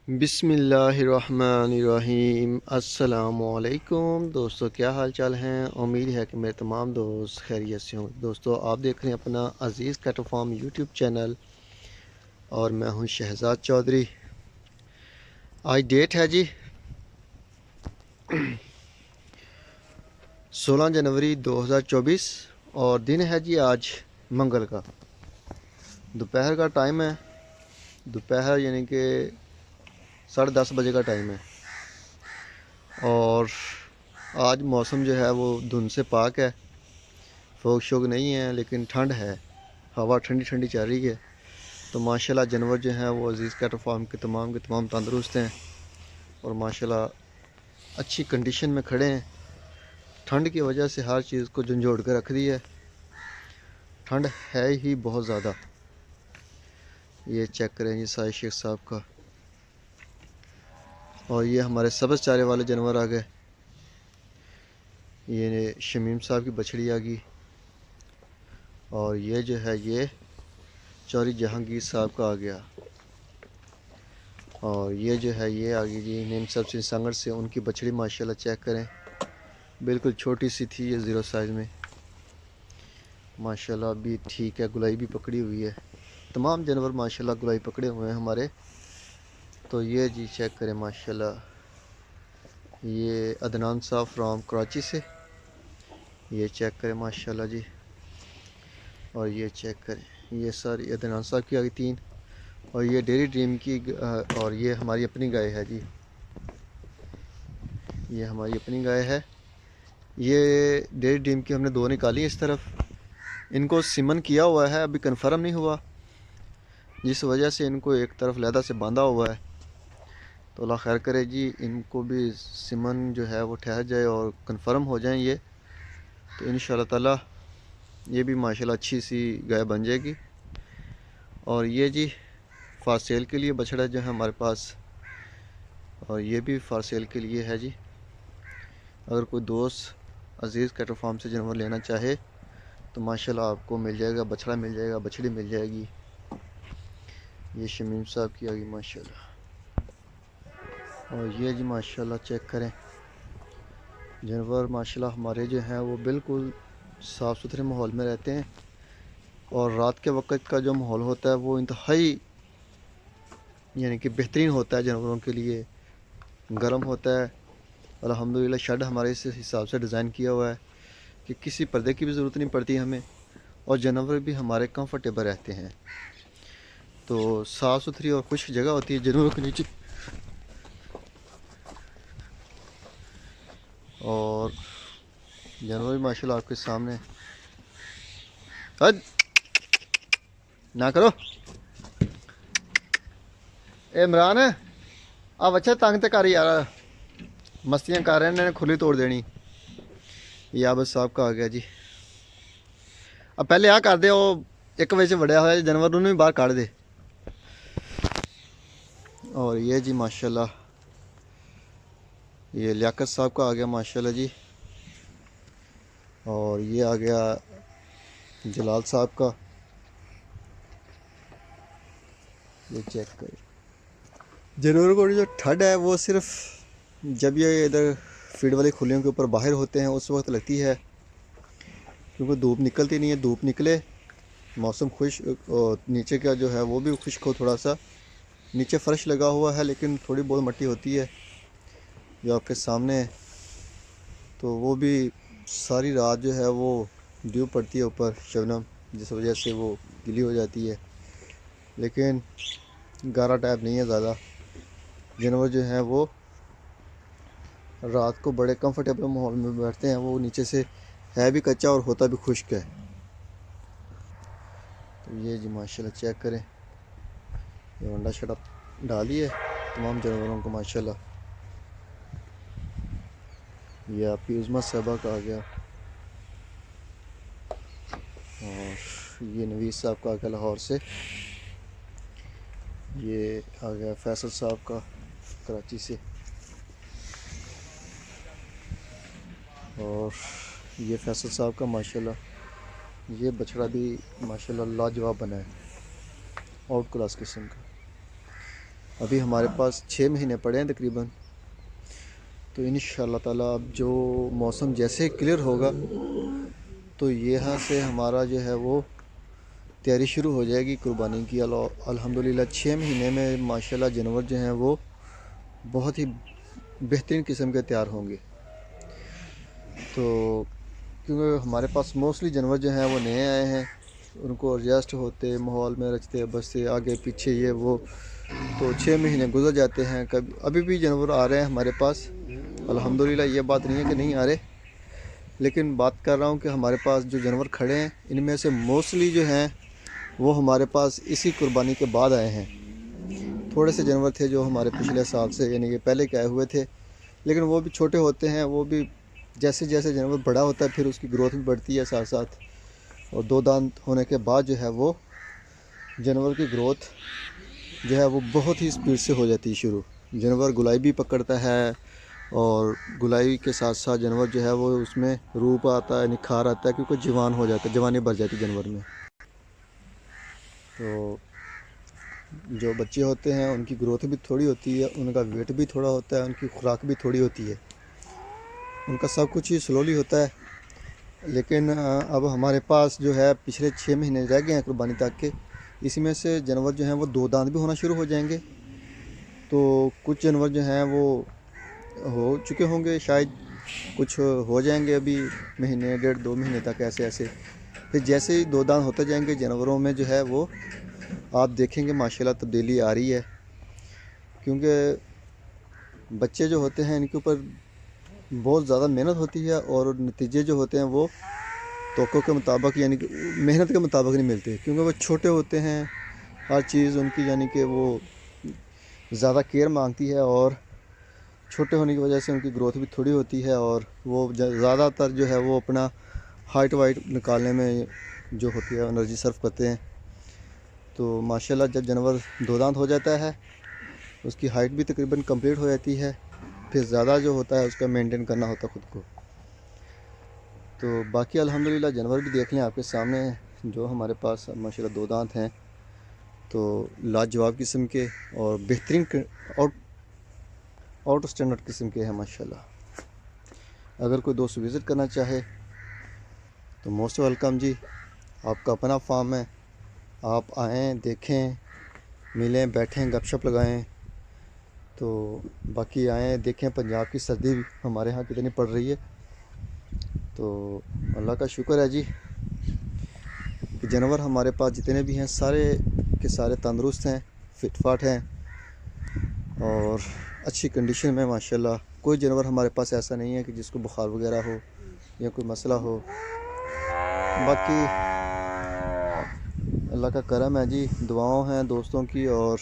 بسم اللہ الرحمن الرحیم۔ السلام علیکم دوستو، کیا حال چال ہیں؟ امید ہے کہ میرے تمام دوست خیریت سے ہوں۔ دوستو، آپ دیکھ رہے ہیں اپنا عزیز کیٹل فارم یوٹیوب چینل اور میں ہوں شہزاد چودھری۔ آج ڈیٹ ہے جی 16 جنوری 2024 اور دن ہے جی آج منگل کا، دوپہر کا ٹائم ہے۔ دوپہر یعنی کہ 10:30 بجے کا ٹائم ہے اور آج موسم جو ہے وہ دھند سے پاک ہے، فوگ شوگ نہیں ہے لیکن ٹھنڈ ہے، ہوا ٹھنڈی ٹھنڈی چل رہی ہے۔ تو ماشاءاللہ جانور جو ہیں وہ عزیز کیٹل فارم کے تمام تندرست ہیں اور ماشاءاللہ اچھی کنڈیشن میں کھڑے ہیں۔ ٹھنڈ کی وجہ سے ہر چیز کو جھنجھوڑ کے رکھ دی ہے، ٹھنڈ ہے ہی بہت زیادہ۔ یہ چیک کریں جی سائے شیخ صاحب کا، اور یہ ہمارے سبز چارے والے جانور آ گئے۔ یہ شمیم صاحب کی بچڑی آ گئی اور یہ جو ہے یہ چوری جہانگیر صاحب کا آ گیا، اور یہ جو ہے یہ آ گئی جی نیم صاحب سے سنگر سے، ان کی بچڑی ماشاءاللہ چیک کریں، بالکل چھوٹی سی تھی یہ 0 سائز میں، ماشاءاللہ ابھی ٹھیک ہے، گلائی بھی پکڑی ہوئی ہے۔ تمام جانور ماشاءاللہ گلائی پکڑے ہوئے ہیں ہمارے۔ تو یہ جی چیک کریں ماشاءاللہ، یہ عدنان صاحب فرام کراچی سے، یہ چیک کریں ماشاءاللہ جی، اور یہ چیک کریں یہ ساری عدنان صاحب کی آ گئی 3، اور یہ ڈیری ڈریم کی، اور یہ ہماری اپنی گائے ہے جی، یہ ہماری اپنی گائے ہے۔ یہ ڈیری ڈریم کی ہم نے 2 نکالی ہیں اس طرف، ان کو سمن کیا ہوا ہے، ابھی کنفرم نہیں ہوا، جس وجہ سے ان کو ایک طرف علیحدہ سے باندھا ہوا ہے۔ تو اللہ خیر کرے جی، ان کو بھی سمن جو ہے وہ ٹھہر جائے اور کنفرم ہو جائیں یہ، تو انشاءاللہ تعالی یہ بھی ماشاءاللہ اچھی سی گائے بن جائے گی۔ اور یہ جی فار سیل کے لیے بچڑا جو ہے ہمارے پاس، اور یہ بھی فار سیل کے لیے ہے جی۔ اگر کوئی دوست عزیز کیٹل فارم سے جانور لینا چاہے تو ماشاءاللہ آپ کو مل جائے گا، بچڑا مل جائے گا، بچڑی مل جائے گی۔ یہ شمیم صاحب کی آگئی ماشاءاللہ، اور یہ جی ماشاءاللہ چیک کریں جانور ماشاءاللہ ہمارے جو ہیں وہ بالکل صاف ستھرے ماحول میں رہتے ہیں، اور رات کے وقت کا جو ماحول ہوتا ہے وہ انتہائی یعنی کہ بہترین ہوتا ہے، جانوروں کے لیے گرم ہوتا ہے۔ الحمدللہ شیڈ ہمارے اس حساب سے ڈیزائن کیا ہوا ہے کہ کسی پردے کی بھی ضرورت نہیں پڑتی ہمیں، اور جانور بھی ہمارے کمفرٹیبل رہتے ہیں۔ تو صاف ستھری اور خشک جگہ ہوتی ہے جانوروں کے نیچے، اور جانور بھی ماشاءاللہ آپ کے سامنے نہ کرو۔ اے عمران اب اچھا تنگ تے کر یار، مستیاں کر رہے ہیں، کھلی توڑ دینی۔ یہ عابد صاحب کا آ گیا جی، اب پہلے آ کر دے، وہ 1 بجے سے وڑیا ہوا جانور انہوں بھی باہر کھڑ دے۔ اور یہ جی ماشاءاللہ یہ لیاقت صاحب کا آ گیا ماشاءاللہ جی، اور یہ آ گیا جلال صاحب کا۔ یہ چیک کریں جانوروں کو جو ٹھنڈ ہے وہ صرف جب یہ ادھر فیڈ والی کھلیوں کے اوپر باہر ہوتے ہیں اس وقت لگتی ہے، کیونکہ دھوپ نکلتی نہیں ہے۔ دھوپ نکلے، موسم خشک، اور نیچے کا جو ہے وہ بھی خشک ہو، تھوڑا سا نیچے فرش لگا ہوا ہے لیکن تھوڑی بہت مٹی ہوتی ہے جو آپ کے سامنے ہے، تو وہ بھی ساری رات جو ہے وہ ڈیو پڑتی ہے اوپر شبنم، جس وجہ سے وہ گیلی ہو جاتی ہے، لیکن گارا ٹائپ نہیں ہے زیادہ۔ جانور جو ہیں وہ رات کو بڑے کمفرٹیبل ماحول میں بیٹھتے ہیں، وہ نیچے سے ہے بھی کچا اور ہوتا بھی خشک ہے۔ تو یہ جی ماشاءاللہ چیک کریں، یہ انڈا شڈا ڈالی ہے تمام جانوروں کو ماشاءاللہ۔ یہ آپ کی عظمت صاحبہ کا آ گیا، اور یہ نویس صاحب کا آ گیا لاہور سے، یہ آ گیا فیصل صاحب کا کراچی سے، اور یہ فیصل صاحب کا ماشاءاللہ یہ بچڑا بھی ماشاءاللہ لاجواب بنا ہے، آؤٹ کلاس قسم کا۔ ابھی ہمارے پاس 6 مہینے پڑے ہیں تقریباً. تو انشاءاللہ تعالیٰ اب جو موسم جیسے کلیئر ہوگا تو یہاں سے ہمارا جو ہے وہ تیاری شروع ہو جائے گی قربانی کی. الحمدللہ 6 مہینے میں ماشاءاللہ جانور جو ہیں وہ بہت ہی بہترین قسم کے تیار ہوں گے. تو کیونکہ ہمارے پاس موسٹلی جانور جو ہیں وہ نئے آئے ہیں, ان کو ایڈجسٹ ہوتے ماحول میں رچتے بستے آگے پیچھے یہ وہ, تو 6 مہینے گزر جاتے ہیں. ابھی بھی جانور آ رہے ہیں ہمارے پاس الحمدللہ, یہ بات نہیں ہے کہ نہیں آ رہے, لیکن بات کر رہا ہوں کہ ہمارے پاس جو جانور کھڑے ہیں ان میں سے موسٹلی جو ہیں وہ ہمارے پاس اسی قربانی کے بعد آئے ہیں. تھوڑے سے جانور تھے جو ہمارے پچھلے سال سے یعنی کہ پہلے کے آئے ہوئے تھے, لیکن وہ بھی چھوٹے ہوتے ہیں. وہ بھی جیسے جیسے جانور بڑا ہوتا ہے پھر اس کی گروتھ بھی بڑھتی ہے ساتھ ساتھ, اور 2 دانت ہونے کے بعد جو ہے وہ جانور کی گروتھ جو ہے وہ بہت ہی سپیڈ سے ہو جاتی ہے شروع. جانور گلائی بھی پکڑتا ہے, اور گلائی کے ساتھ ساتھ جانور جو ہے وہ اس میں روپ آتا ہے, نکھار آتا ہے, کیونکہ جوان ہو جاتا ہے, جوانی بڑھ جاتی ہے جانور میں. تو جو بچے ہوتے ہیں ان کی گروتھ بھی تھوڑی ہوتی ہے, ان کا ویٹ بھی تھوڑا ہوتا ہے, ان کی خوراک بھی تھوڑی ہوتی ہے, ان کا سب کچھ ہی سلولی ہوتا ہے. لیکن اب ہمارے پاس جو ہے پچھلے 6 مہینے رہ گئے ہیں قربانی تک کے, اسی میں سے جانور جو ہیں وہ 2 دانت بھی ہونا شروع ہو جائیں گے. تو کچھ جانور جو ہیں وہ ہو چکے ہوں گے شاید, کچھ ہو جائیں گے ابھی مہینے 1.5-2 مہینے تک ایسے ایسے. پھر جیسے ہی 2 دانت ہوتے جائیں گے جانوروں میں جو ہے وہ آپ دیکھیں گے ماشاءاللہ تبدیلی آ رہی ہے. کیونکہ بچے جو ہوتے ہیں ان کے اوپر بہت زیادہ محنت ہوتی ہے, اور نتیجے جو ہوتے ہیں وہ توقع کے مطابق یعنی کہ محنت کے مطابق نہیں ملتے, کیونکہ وہ چھوٹے ہوتے ہیں. ہر چیز ان کی یعنی کہ وہ زیادہ کیئر مانگتی ہے, اور چھوٹے ہونے کی وجہ سے ان کی گروتھ بھی تھوڑی ہوتی ہے, اور وہ زیادہ تر جو ہے وہ اپنا ہائٹ وائٹ نکالنے میں جو ہوتی ہے انرجی صرف کرتے ہیں. تو ماشاءاللہ جب جانور 2 دانت ہو جاتا ہے اس کی ہائٹ بھی تقریباً کمپلیٹ ہو جاتی ہے, پھر زیادہ جو ہوتا ہے اس کا مینٹین کرنا ہوتا ہے خود کو. تو باقی الحمدللہ جانور بھی دیکھ لیں آپ کے سامنے ہیں جو ہمارے پاس ماشاءاللہ 2 دانت ہیں, تو لاجواب قسم کے اور بہترین آؤٹ اسٹینڈرڈ قسم کے ہیں ماشاءاللہ. اگر کوئی دوست وزٹ کرنا چاہے تو موسٹ ویلکم جی. آپ کا اپنا فارم ہے, آپ آئیں دیکھیں ملیں بیٹھیں گپ شپ لگائیں. تو باقی آئیں دیکھیں پنجاب کی سردی ہمارے ہاں کتنی پڑ رہی ہے. تو اللہ کا شکر ہے جی کہ جانور ہمارے پاس جتنے بھی ہیں سارے کے سارے تندرست ہیں, فٹ فاٹ ہیں, اور اچھی کنڈیشن میں ماشاءاللہ. کوئی جانور ہمارے پاس ایسا نہیں ہے کہ جس کو بخار وغیرہ ہو یا کوئی مسئلہ ہو. باقی اللہ کا کرم ہے جی, دعاؤں ہیں دوستوں کی. اور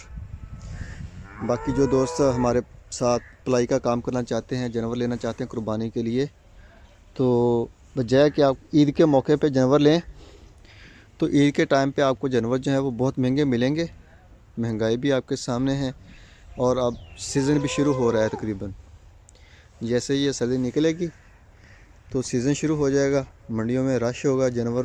باقی جو دوست ہمارے ساتھ پلائی کا کام کرنا چاہتے ہیں, جانور لینا چاہتے ہیں قربانی کے لیے, تو بجائے کہ آپ عید کے موقع پہ جانور لیں تو عید کے ٹائم پہ آپ کو جانور جو ہیں وہ بہت مہنگے ملیں گے. مہنگائی بھی آپ کے سامنے ہے, اور اب سیزن بھی شروع ہو رہا ہے تقریباً. جیسے یہ سردی نکلے گی تو سیزن شروع ہو جائے گا, منڈیوں میں رش ہوگا, جانور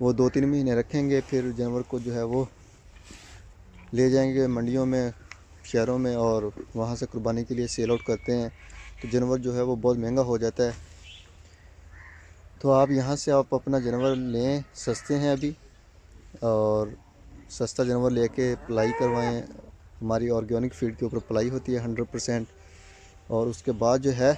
وہ 2-3 مہینے رکھیں گے, پھر جانور کو جو ہے وہ لے جائیں گے منڈیوں میں, شہروں میں, اور وہاں سے قربانی کے لیے سیل آؤٹ کرتے ہیں. تو جانور جو ہے وہ بہت مہنگا ہو جاتا ہے. تو آپ یہاں سے آپ اپنا جانور لیں, سستے ہیں ابھی, اور سستا جانور لے کے پلائی کروائیں. ہماری آرگینک فیڈ کے اوپر پلائی ہوتی ہے 100%, اور اس کے بعد جو ہے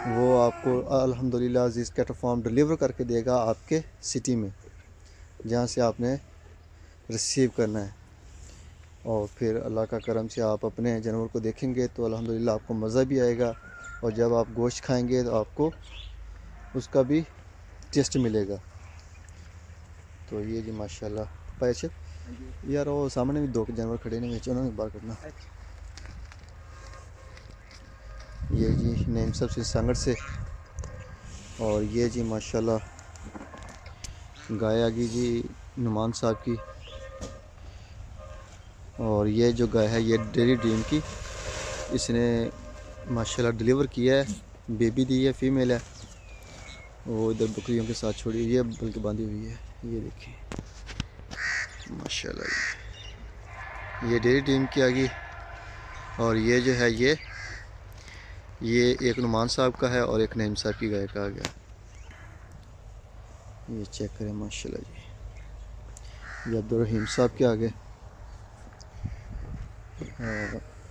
وہ آپ کو الحمدللہ عزیز کیٹل فارم ڈلیور کر کے دے گا آپ کے سٹی میں جہاں سے آپ نے ریسیو کرنا ہے. اور پھر اللہ کا کرم سے آپ اپنے جانور کو دیکھیں گے تو الحمدللہ آپ کو مزہ بھی آئے گا, اور جب آپ گوشت کھائیں گے تو آپ کو اس کا بھی ٹیسٹ ملے گا. تو یہ جی ماشاءاللہ پیسے یار وہ سامنے بھی 2 جانور کھڑے نے, انہوں نے باہر کرنا. یہ جی نیم سب سے سانگڑ سے, اور یہ جی ماشاءاللہ گائے آگی جی نعمان صاحب کی. اور یہ جو گائے ہے یہ ڈیری ڈریم کی, اس نے ماشاءاللہ ڈلیور کیا ہے, بیبی دی ہے, فیمیل ہے. وہ ادھر بکریوں کے ساتھ چھوڑی, یہ بلکہ باندھی ہوئی ہے, یہ دیکھیں ماشاءاللہ یہ ڈیری ٹیم کی آگی، اور یہ جو ہے یہ ایک نعمان صاحب کا ہے اور ایک نعیم صاحب کی گائے کا آ گیا. یہ چیک کریں ماشاءاللہ جی، یہ عبدالرحیم صاحب کے آگے،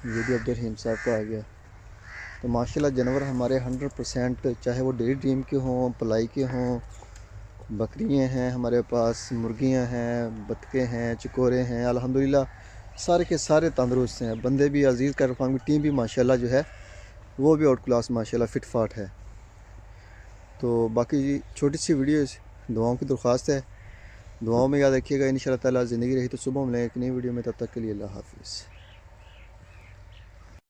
یہ بھی عبدالرحیم صاحب کا آ گیا. تو ماشاءاللہ جانور ہمارے 100%، چاہے وہ ڈیری ٹیم کے ہوں، پلائی کے ہوں، بکریاں ہیں ہمارے پاس، مرغیاں ہیں، بطخیں ہیں، چکورے ہیں، الحمدللہ سارے کے سارے تندرست ہیں. بندے بھی، عزیز کیٹل فارم کی ٹیم بھی ماشاءاللہ جو ہے وہ بھی آؤٹ کلاس ماشاءاللہ فٹ فاٹ ہے. تو باقی جی چھوٹی سی ویڈیو، دعاؤں کی درخواست ہے، دعاؤں میں یاد رکھیے گا. انشاءاللہ تعالی زندگی رہی تو صبح ملیں ایک نئی ویڈیو میں، تب تک کے لیے اللہ حافظ.